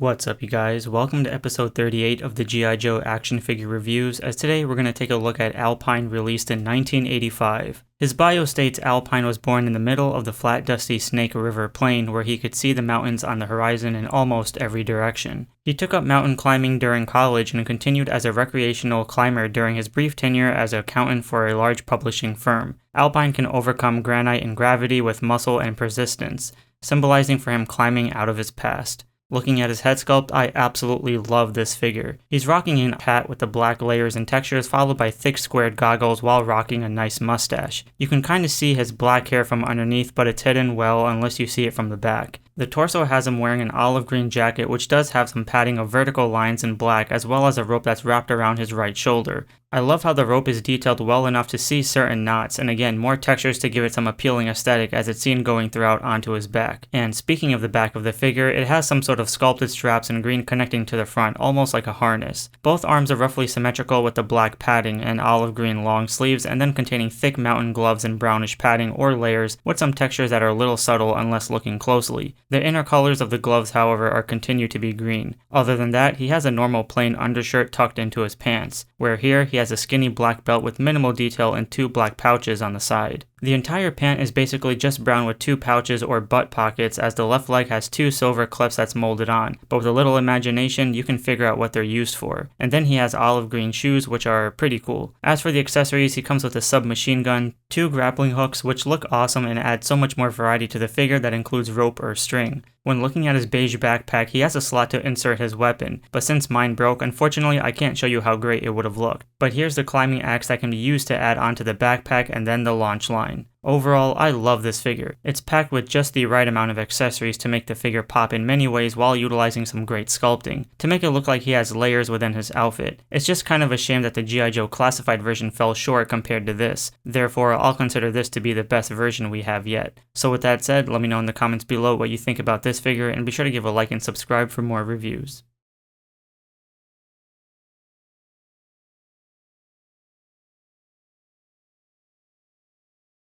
What's up you guys, welcome to episode 38 of the G.I. Joe action figure reviews, as today we're going to take a look at Alpine, released in 1985. His bio states Alpine was born in the middle of the flat dusty Snake River plain where he could see the mountains on the horizon in almost every direction. He took up mountain climbing during college and continued as a recreational climber during his brief tenure as an accountant for a large publishing firm. Alpine can overcome granite and gravity with muscle and persistence, symbolizing for him climbing out of his past. Looking at his head sculpt, I absolutely love this figure. He's rocking a hat with the black layers and textures followed by thick squared goggles while rocking a nice mustache. You can kind of see his black hair from underneath, but it's hidden well unless you see it from the back. The torso has him wearing an olive green jacket which does have some padding of vertical lines in black as well as a rope that's wrapped around his right shoulder. I love how the rope is detailed well enough to see certain knots, and again more textures to give it some appealing aesthetic as it's seen going throughout onto his back. And speaking of the back of the figure, it has some sort of sculpted straps in green connecting to the front, almost like a harness. Both arms are roughly symmetrical with the black padding and olive green long sleeves, and then containing thick mountain gloves and brownish padding or layers with some textures that are a little subtle unless looking closely. The inner colors of the gloves, however, are continued to be green. Other than that, he has a normal plain undershirt tucked into his pants, where here he has a skinny black belt with minimal detail and two black pouches on the side. The entire pant is basically just brown with two pouches or butt pockets, as the left leg has two silver clips that's molded on, but with a little imagination you can figure out what they're used for. And then he has olive green shoes which are pretty cool. As for the accessories, he comes with a submachine gun, two grappling hooks which look awesome and add so much more variety to the figure that includes rope or string. When looking at his beige backpack, he has a slot to insert his weapon, but since mine broke, unfortunately I can't show you how great it would have looked. But here's the climbing axe that can be used to add onto the backpack and then the launch line. Overall, I love this figure. It's packed with just the right amount of accessories to make the figure pop in many ways while utilizing some great sculpting, to make it look like he has layers within his outfit. It's just kind of a shame that the G.I. Joe Classified version fell short compared to this. Therefore, I'll consider this to be the best version we have yet. So with that said, let me know in the comments below what you think about this figure, and be sure to give a like and subscribe for more reviews.